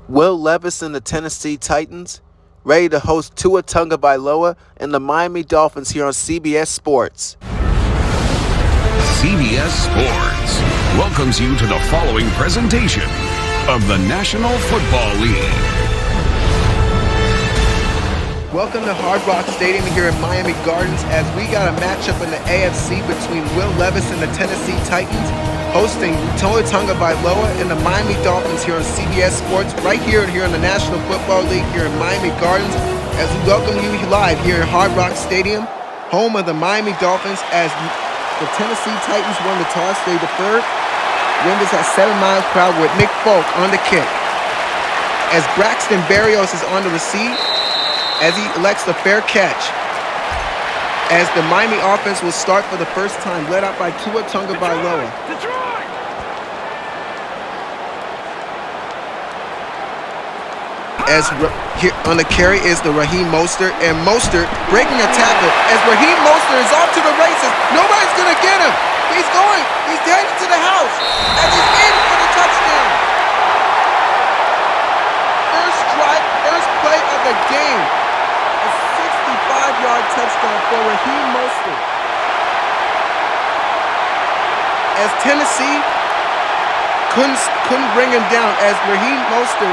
Will Levis and the Tennessee Titans ready to host Tua Tagovailoa and the Miami Dolphins here on CBS Sports. CBS Sports welcomes you to the following presentation of the National Football League. Welcome to Hard Rock Stadium here in Miami Gardens as we got a matchup in the AFC between Will Levis and the Tennessee Titans hosting Tua Tagovailoa and the Miami Dolphins here on CBS Sports right here in the National Football League here in Miami Gardens as we welcome you live here at Hard Rock Stadium, home of the Miami Dolphins as the Tennessee Titans won the toss. They deferred. Wind is at 7 miles per hour with Nick Folk on the kick. As Braxton Berrios is on the receive, as he elects the fair catch. As the Miami offense will start for the first time, led out by Tua Tagovailoa. As here on the carry is the Raheem Mostert, and Mostert breaking a tackle. As Raheem Mostert is off to the races, nobody's gonna get him. He's going. He's headed to the house. As he's in for the touchdown. First strike, first play of the game. A 65-yard touchdown for Raheem Mostert. As Tennessee couldn't bring him down, as Raheem Mostert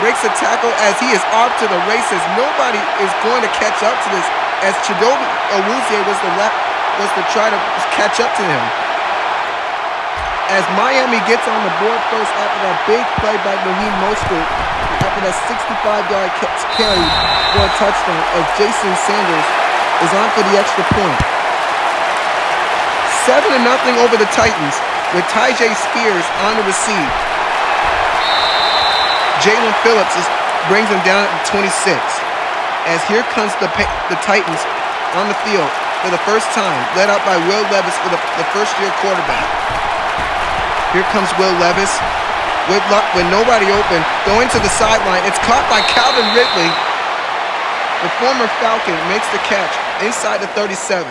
breaks a tackle as he is off to the races. Nobody is going to catch up to this, as Chidobe Awuzie was to try to catch up to him. As Miami gets on the board first after that big play by Raheem Mostert, after that 65-yard carry for a touchdown, as Jason Sanders is on for the extra point. 7-0 over the Titans with Tyjae Spears on the receive. Jalen Phillips brings him down at 26. As here comes the Titans on the field for the first time, led out by Will Levis for the first-year quarterback. Here comes Will Levis with nobody open, going to the sideline. It's caught by Calvin Ridley. The former Falcon makes the catch inside the 37.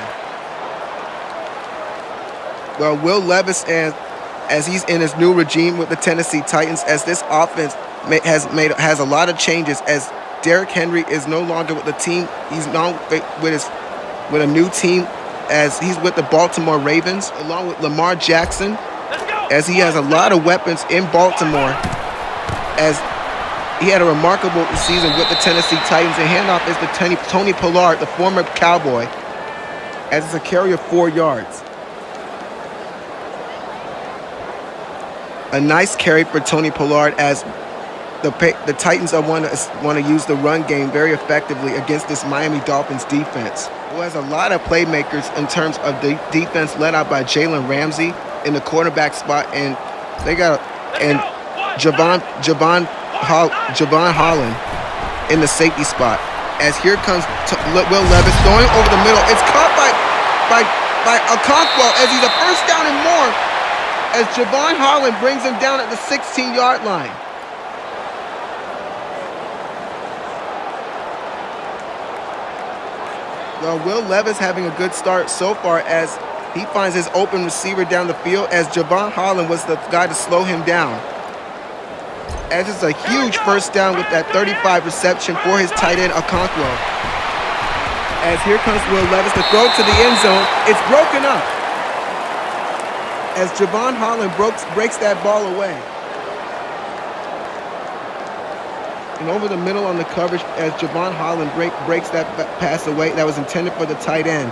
Well, Will Levis, as he's in his new regime with the Tennessee Titans, as this offense has a lot of changes, as Derrick Henry is no longer with the team. He's now with a new team, as he's with the Baltimore Ravens, along with Lamar Jackson, as he has a lot of weapons in Baltimore, as he had a remarkable season with the Tennessee Titans. And handoff is to Tony Pollard, the former Cowboy, as it's a carry of 4 yards. A nice carry for Tony Pollard, as the Titans want to use the run game very effectively against this Miami Dolphins defense, who has a lot of playmakers in terms of the defense, led out by Jalen Ramsey in the quarterback spot, and they got Javon Holland in the safety spot. As here comes Will Levis throwing over the middle. It's caught by Okonkwo as he's a first down and more, as Javon Holland brings him down at the 16-yard line. Well, Will Levis having a good start so far, as he finds his open receiver down the field, as Javon Holland was the guy to slow him down. As it's a huge first down with that 35 reception for his tight end Okonkwo. As here comes Will Levis to throw to the end zone. It's broken up, as Javon Holland breaks that ball away. And over the middle on the coverage, as Javon Holland breaks that pass away that was intended for the tight end.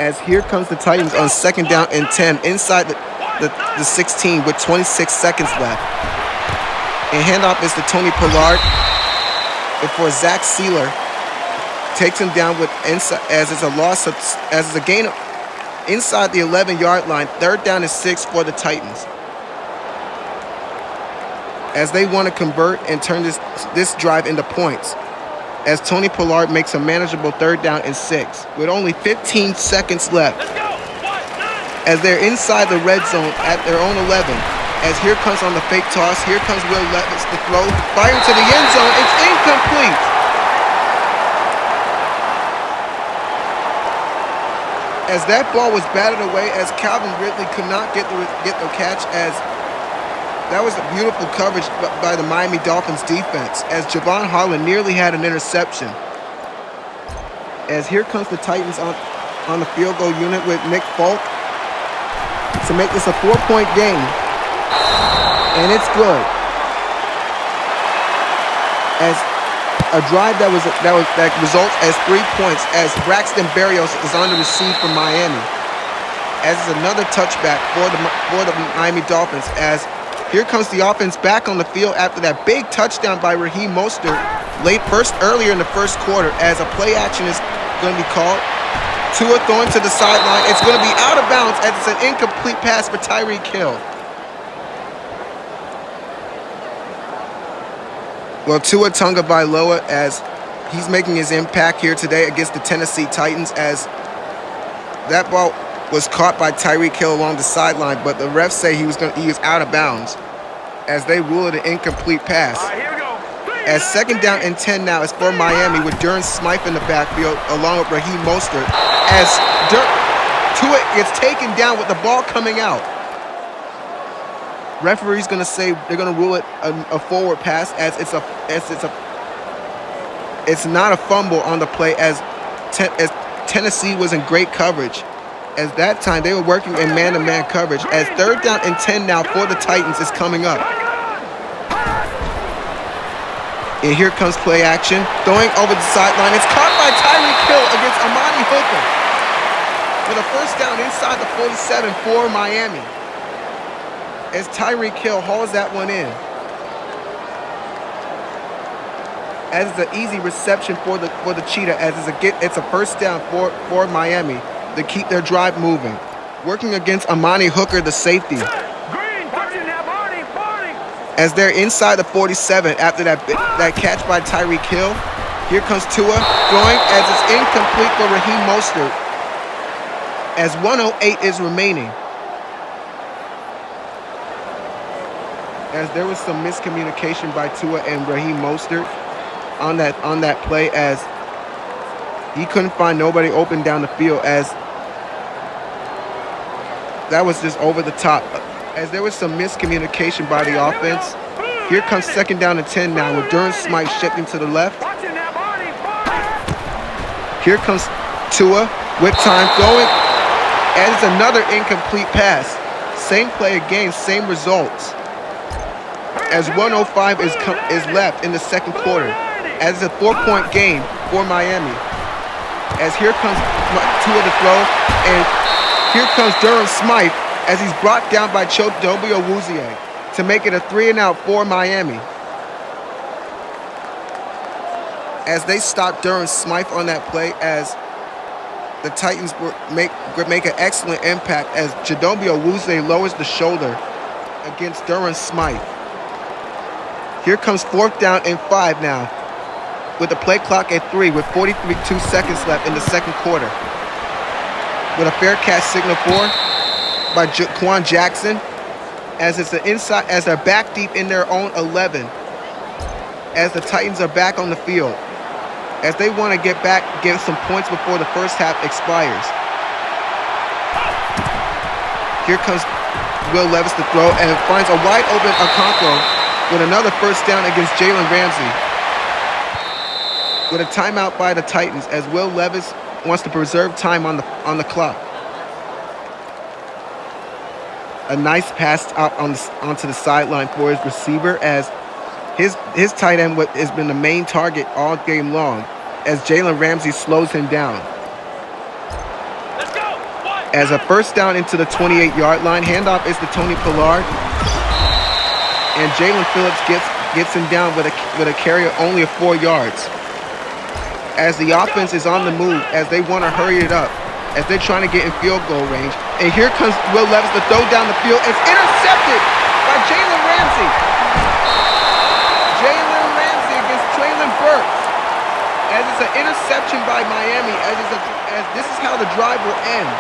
As here comes the Titans on second down and 10 inside the 16 with 26 seconds left. And handoff is to Tony Pollard before Zach Sealer takes him down with inside, as it's a loss of, as it's a gain inside the 11-yard line. Third down and 6 for the Titans, as they want to convert and turn this drive into points, as Tony Pollard makes a manageable third down and 6 with only 15 seconds left, as they're inside the red zone at their own 11. As here comes on the fake toss, here comes Will Levis to throw, firing to the end zone. It's incomplete. As that ball was batted away, as Calvin Ridley could not get the catch, as That was a beautiful coverage by the Miami Dolphins defense, as Javon Harlan nearly had an interception. As here comes the Titans on the field goal unit with Nick Folk to make this a 4-point game. And it's good. As a drive that results as 3 points, as Braxton Berrios is on the receive from Miami. As is another touchback for the Miami Dolphins, as here comes the offense back on the field after that big touchdown by Raheem Mostert earlier in the first quarter, as a play action is going to be called. Tua throwing to the sideline. It's going to be out of bounds as it's an incomplete pass for Tyreek Hill. Well, Tua Tagovailoa, as he's making his impact here today against the Tennessee Titans, as that ball was caught by Tyreek Hill along the sideline, but the refs say he was out of bounds, as they rule it an incomplete pass. As 2nd down and 10 now is for Miami, with Durham Smythe in the backfield along with Raheem Mostert, as Tua gets taken down with the ball coming out. Referee's going to say they're going to rule it a forward pass, as it's not a fumble on the play, as Tennessee was in great coverage. As that time they were working in man-to-man coverage, as 3rd down and 10 now for the Titans is coming up. And here comes play action, throwing over the sideline. It's caught by Tyreek Hill against Amani Hooker with a 1st down inside the 47 for Miami, as Tyreek Hill hauls that one in. As it's an easy reception for the Cheetah, as it's a 1st down for Miami to keep their drive moving. Working against Amani Hooker, the safety. As they're inside the 47 after that catch by Tyreek Hill. Here comes Tua throwing, as it's incomplete for Raheem Mostert, as 1:08 is remaining. As there was some miscommunication by Tua and Raheem Mostert on that play, as he couldn't find nobody open down the field, as that was just over the top. As there was some miscommunication by the offense. Here comes 2nd down and 10 now, with Durham Smythe shifting to the left. Here comes Tua with time throwing, and it's another incomplete pass. Same play again, same results. As 1:05 is left in the 2nd quarter, as it's a 4-point game for Miami. As here comes Tua to throw, and here comes Durham Smythe, as he's brought down by Chidobe Awuzie to make it a 3-and-out for Miami. As they stop Durham Smythe on that play, as the Titans make an excellent impact, as Chidobe Awuzie lowers the shoulder against Durham Smythe. Here comes 4th down and 5 now, with the play clock at 3, with 42 seconds left in the 2nd quarter. With a fair catch signal for by Quan Jackson, as it's an inside, as they're back deep in their own 11, as the Titans are back on the field, as they want to get some points before the first half expires. Here comes Will Levis to throw, and finds a wide open Okonkwo with another 1st down against Jalen Ramsey. With a timeout by the Titans, as Will Levis wants to preserve time on the clock. A nice pass out onto the sideline for his receiver, as his tight end has been the main target all game long, as Jalen Ramsey slows him down. Let's go. As a 1st down into the 28-yard line, handoff is to Tony Pollard, and Jalen Phillips gets him down with a carry of only 4 yards. As the offense is on the move, as they want to hurry it up, as they're trying to get in field goal range. And here comes Will Levis to throw down the field. It's intercepted by Jalen Ramsey. Jalen Ramsey against Traylon Burks. As it's an interception by Miami, as this is how the drive will end.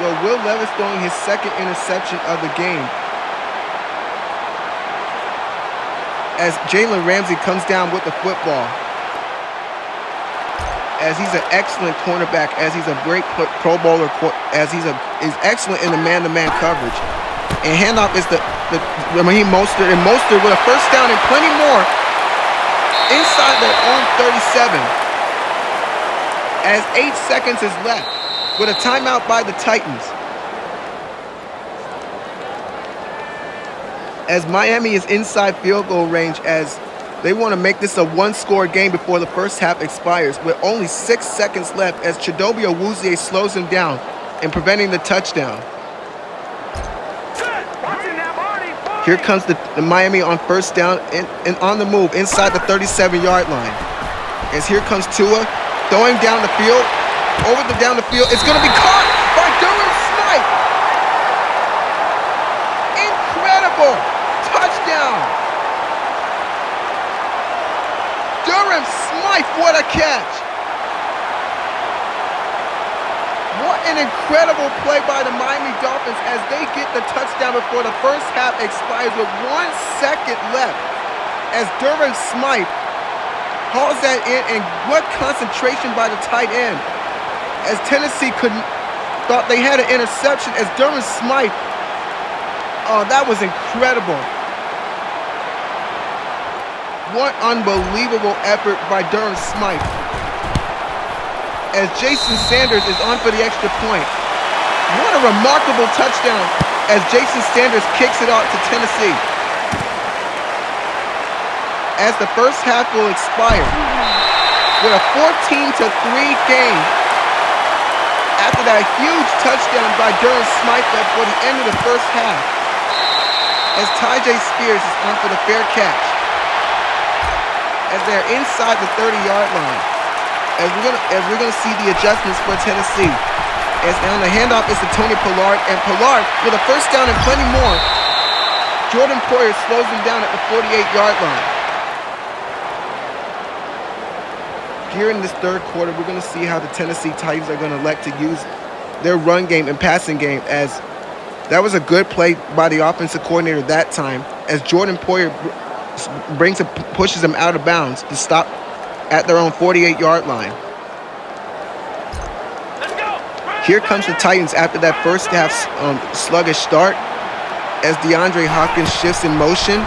Well, Will Levis throwing his 2nd interception of the game, as Jalen Ramsey comes down with the football. As he's an excellent cornerback, as he's a great Pro Bowler, as he's excellent in the man-to-man coverage. And handoff is Raheem Mostert, and Mostert with a first down and plenty more inside their own 37. As 8 seconds is left with a timeout by the Titans. As Miami is inside field goal range, as they want to make this a one-score game before the first half expires, with only 6 seconds left, as Chidobe Awuzie slows him down and preventing the touchdown. Here comes the Miami on first down and on the move inside the 37-yard line. As here comes Tua throwing down the field, down the field. It's going to be caught by Durham Smythe. Incredible touchdown. Durham Smythe, what a catch. What an incredible play by the Miami Dolphins as they get the touchdown before the first half expires with 1 second left. As Durham Smythe hauls that in, and what concentration by the tight end. As Tennessee thought they had an interception, as Durham Smythe, oh, that was incredible. What unbelievable effort by Durham Smythe. As Jason Sanders is on for the extra point. What a remarkable touchdown as Jason Sanders kicks it out to Tennessee. As the first half will expire with a 14-3 game after that huge touchdown by Durham Smythe for the end of the first half. As Tyjae Spears is on for the fair catch. As they're inside the 30-yard line. As we're gonna see the adjustments for Tennessee. As now the handoff is to Tony Pollard, and Pollard with a first down and plenty more. Jordan Poyer slows him down at the 48-yard line. Here in this third quarter, we're gonna see how the Tennessee Titans are gonna elect to use their run game and passing game, as that was a good play by the offensive coordinator that time, as Jordan Poyer pushes him out of bounds to stop at their own 48-yard line. Here comes the Titans after that first half sluggish start, as DeAndre Hopkins shifts in motion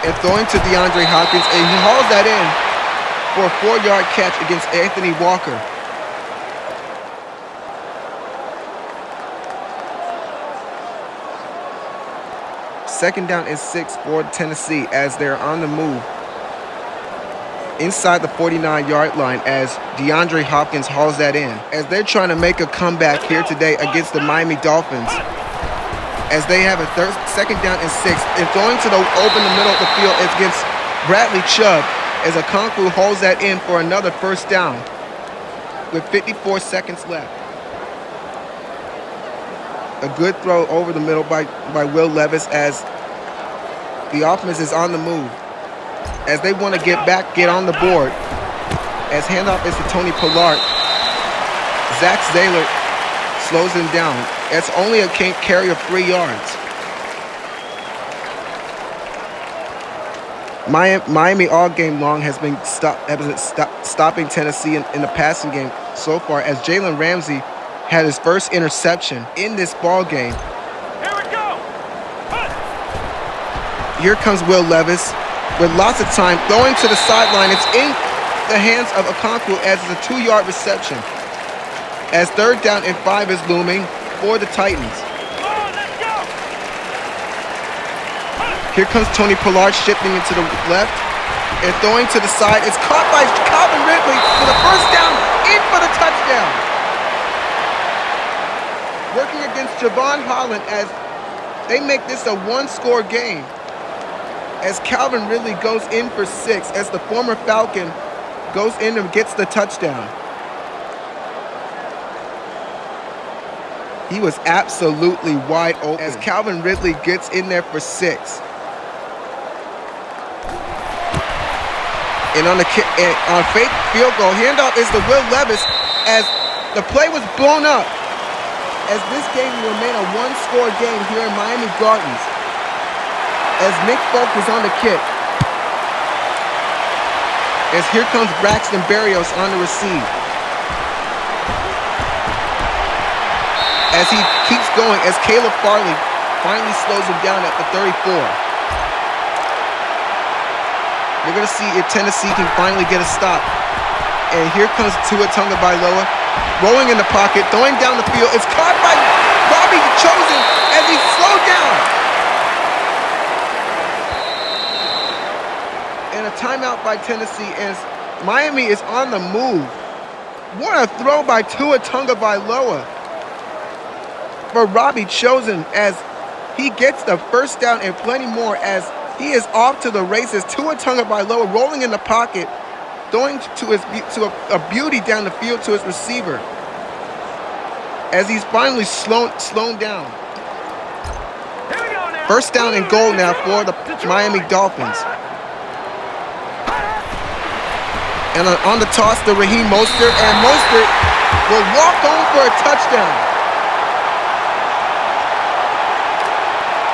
and throwing to DeAndre Hopkins, and he hauls that in for a 4-yard catch against Anthony Walker. Second down and 6 for Tennessee as they're on the move inside the 49-yard line, as DeAndre Hopkins hauls that in. As they're trying to make a comeback here today against the Miami Dolphins, as they have a second down and 6, and throwing to the middle of the field is against Bradley Chubb, as Okonkwo hauls that in for another first down with 54 seconds left. A good throw over the middle by Will Levis, as the offense is on the move, as they want to get on the board. As handoff is to Tony Pollard. Zach Zaylor slows him down. It's only a carry of 3 yards. Miami all game long has been stopping Tennessee in the passing game so far, as Jalen Ramsey had his first interception in this ball game. Here we go. Here comes Will Levis with lots of time, throwing to the sideline. It's in the hands of Okonkwo as it's a 2-yard reception. As third down and 5 is looming for the Titans. Let's go. Here comes Tony Pollard shifting into the left and throwing to the side. It's caught by Calvin Ridley for the first down, in for the touchdown. Working against Javon Holland as they make this a 1-score game. As Calvin Ridley goes in for 6, as the former Falcon goes in and gets the touchdown. He was absolutely wide open as Calvin Ridley gets in there for 6. And on fake field goal, handoff is to Will Levis as the play was blown up. As this game will remain a 1-score game here in Miami Gardens. As Nick Folk is on the kick. As here comes Braxton Berrios on the receive. as he keeps going, as Caleb Farley finally slows him down at the 34. We're going to see if Tennessee can finally get a stop. And here comes Tua Tagovailoa, rolling in the pocket, throwing down the field. It's caught by Robbie Chosen as he's slowed down. And a timeout by Tennessee as Miami is on the move. What a throw by Tua Tagovailoa for Robbie Chosen as he gets the first down and plenty more as he is off to the races. Tua Tagovailoa rolling in the pocket, throwing to a beauty down the field to his receiver as he's finally slowed down. Here we go now. First down and goal now for the Miami Dolphins. And on the toss to Raheem Mostert, and Mostert will walk home for a touchdown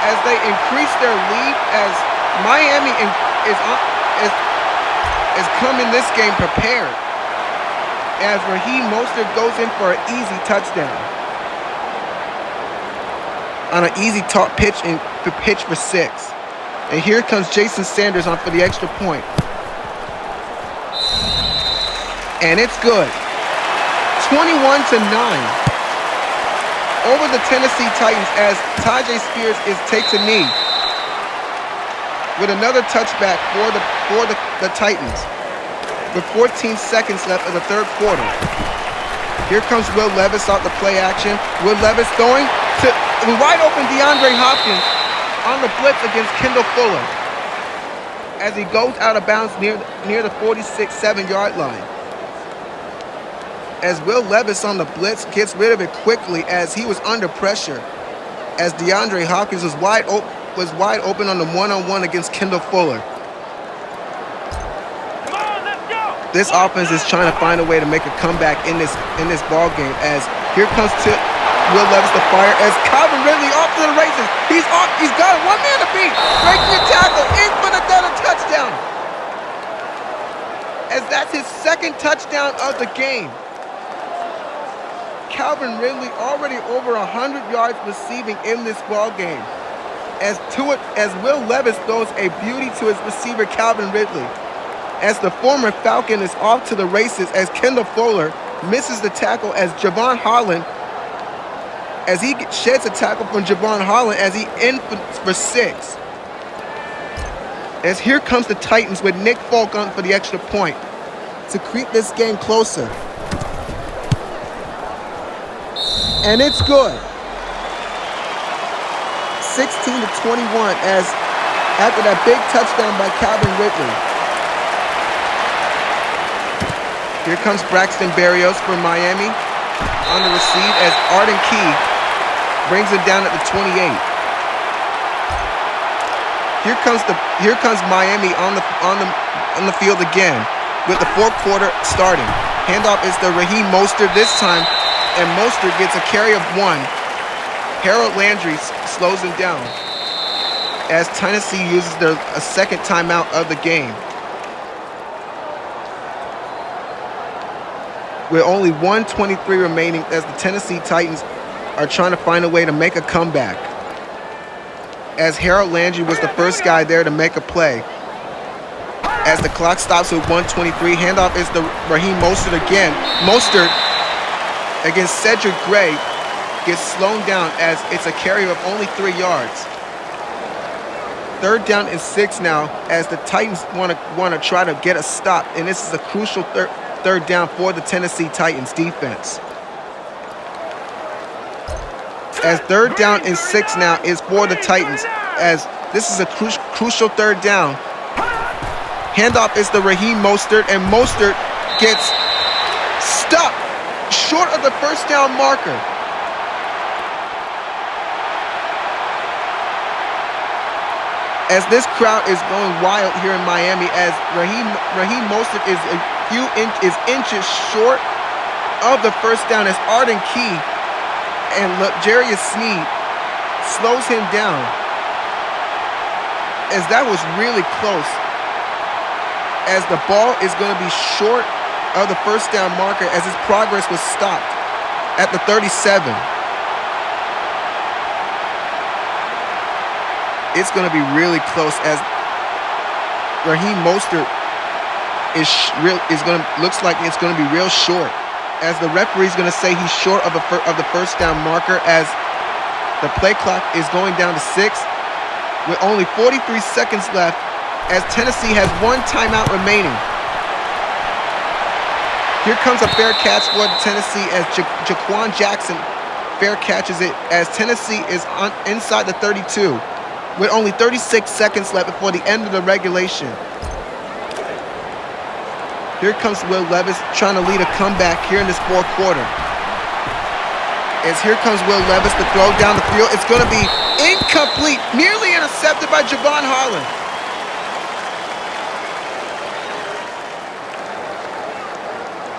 as they increase their lead, as Miami is coming this game prepared, as Raheem Mostert goes in for an easy touchdown on an easy top pitch for 6. And here comes Jason Sanders on for the extra point. And it's good. 21-9 over the Tennessee Titans as Tyjae Spears takes a knee with another touchback for the Titans with 14 seconds left in the third quarter. Here comes Will Levis out the play action. Will Levis throwing to the wide open DeAndre Hopkins on the blitz against Kendall Fuller as he goes out of bounds near the 46-7-yard line. As Will Levis on the blitz gets rid of it quickly as he was under pressure, as DeAndre Hopkins was wide open on the one-on-one against Kendall Fuller. Come on, let's go. This offense is trying to find a way to make a comeback in this ball game, as here comes to Will Levis to fire as Calvin Ridley off to the races. He's got one man to beat, breaking a tackle in for another touchdown, as that's his second touchdown of the game. Calvin Ridley already over 100 yards receiving in this ball game, as Will Levis throws a beauty to his receiver Calvin Ridley, as the former Falcon is off to the races, as Kendall Fuller misses the tackle as Javon Holland, as he sheds a tackle from Javon Holland as he in for 6. As here comes the Titans with Nick Folk on for the extra point to keep this game closer. And it's good. 16-21 as after that big touchdown by Calvin Ridley. Here comes Braxton Berrios for Miami on the receive as Arden Key brings it down at the 28. Here comes Miami on the field again with the fourth quarter starting. Handoff is to Raheem Mostert this time, and Mostert gets a carry of 1. Harold Landry slows him down as Tennessee uses a second timeout of the game. With only 1:23 remaining, as the Tennessee Titans are trying to find a way to make a comeback, as Harold Landry was the first guy there to make a play. As the clock stops with 1:23, handoff is to Raheem Mostert again. Mostert against Cedric Gray gets slowed down as it's a carry of only 3 yards. Third down and 6 now, as the Titans want to try to get a stop, and this is a crucial third down for the Tennessee Titans defense. As third down and 6 now is for the Titans, as this is a crucial third down. Handoff is to Raheem Mostert, and Mostert gets stopped short of the first down marker. As this crowd is going wild here in Miami, as Raheem Mostert is a few inches short of the first down, as Arden Key and Jarius Sneed slows him down, as that was really close, as the ball is going to be short of the first down marker, as his progress was stopped at the 37. it's going to be really close as Raheem Mostert looks like it's going to be real short, as the referee's going to say he's short of the first down marker, as the play clock is going down to 6 with only 43 seconds left, as Tennessee has 1 timeout remaining. Here comes a fair catch for Tennessee as Jaquan Jackson fair catches it, as Tennessee is inside the 32 with only 36 seconds left before the end of the regulation. Here comes Will Levis trying to lead a comeback here in this fourth quarter. As here comes Will Levis to throw down the field. It's going to be incomplete, nearly intercepted by Javon Harlan.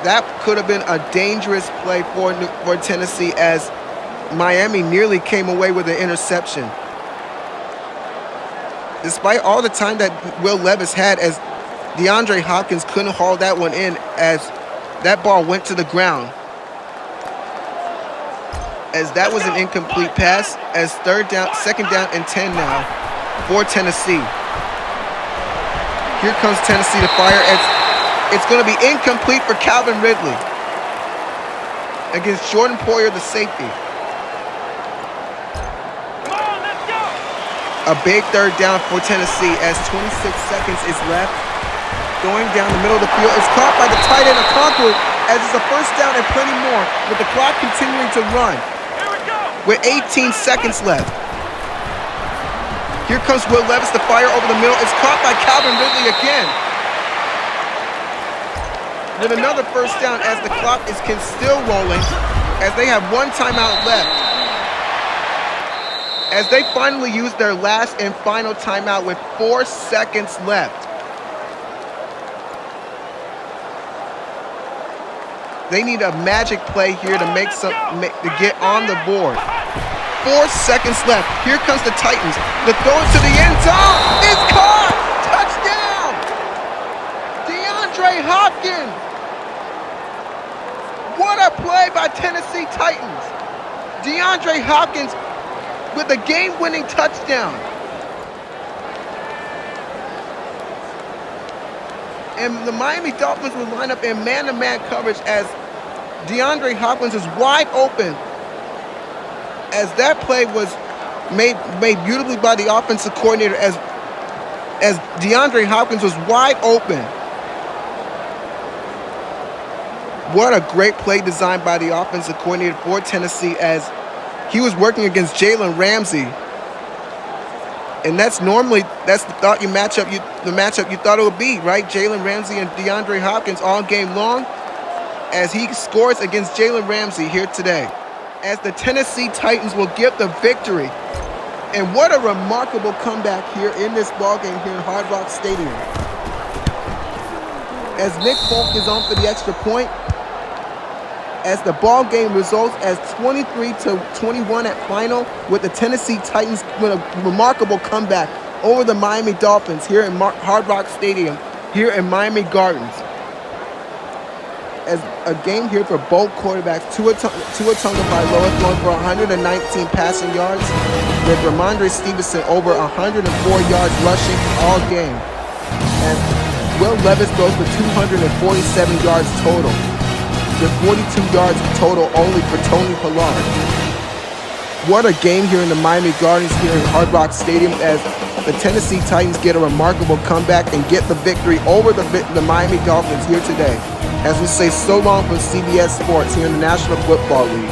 That could have been a dangerous play for Tennessee, as Miami nearly came away with an interception. Despite all the time that Will Levis had, as DeAndre Hopkins couldn't haul that one in, as that ball went to the ground. As that was an incomplete pass, as second down and 10 now for Tennessee. Here comes Tennessee to fire. It's going to be incomplete for Calvin Ridley against Jordan Poyer, the safety. Come on, let's go. A big third down for Tennessee as 26 seconds is left. Going down the middle of the field. It's caught by the tight end of Conklin, as it's a first down and plenty more, with the clock continuing to run Here we go. with 18 seconds left. Here comes Will Levis to fire over the middle. It's caught by Calvin Ridley again, with another first down, as the clock is still rolling, as they have 1 timeout left. As they finally use their last and final timeout with 4 seconds left. They need a magic play here to to get on the board. 4 seconds left. Here comes the Titans. The throw to the end zone is caught. Touchdown! DeAndre Hopkins. What a play by Tennessee Titans. DeAndre Hopkins with a game-winning touchdown. And the Miami Dolphins will line up in man-to-man coverage, as DeAndre Hopkins is wide open, as that play was made beautifully by the offensive coordinator, as DeAndre Hopkins was wide open. What a great play designed by the offensive coordinator for Tennessee, as he was working against Jalen Ramsey. And that's the matchup you thought it would be, right? Jalen Ramsey and DeAndre Hopkins all game long, as he scores against Jalen Ramsey here today, as the Tennessee Titans will get the victory. And what a remarkable comeback here in this ballgame here in Hard Rock Stadium, as Nick Folk is on for the extra point, as the ball game results as 23-21 at final, with the Tennessee Titans with a remarkable comeback over the Miami Dolphins here in Hard Rock Stadium here in Miami Gardens. As a game here for both quarterbacks, Tua Tagovailoa throwing for 119 passing yards, with Ramondre Stevenson over 104 yards rushing all game, and Will Levis throws for 247 yards total, with 42 yards total only for Tony Pollard. What a game here in the Miami Gardens here in Hard Rock Stadium, as the Tennessee Titans get a remarkable comeback and get the victory over the Miami Dolphins here today. As we say so long from CBS Sports here in the National Football League.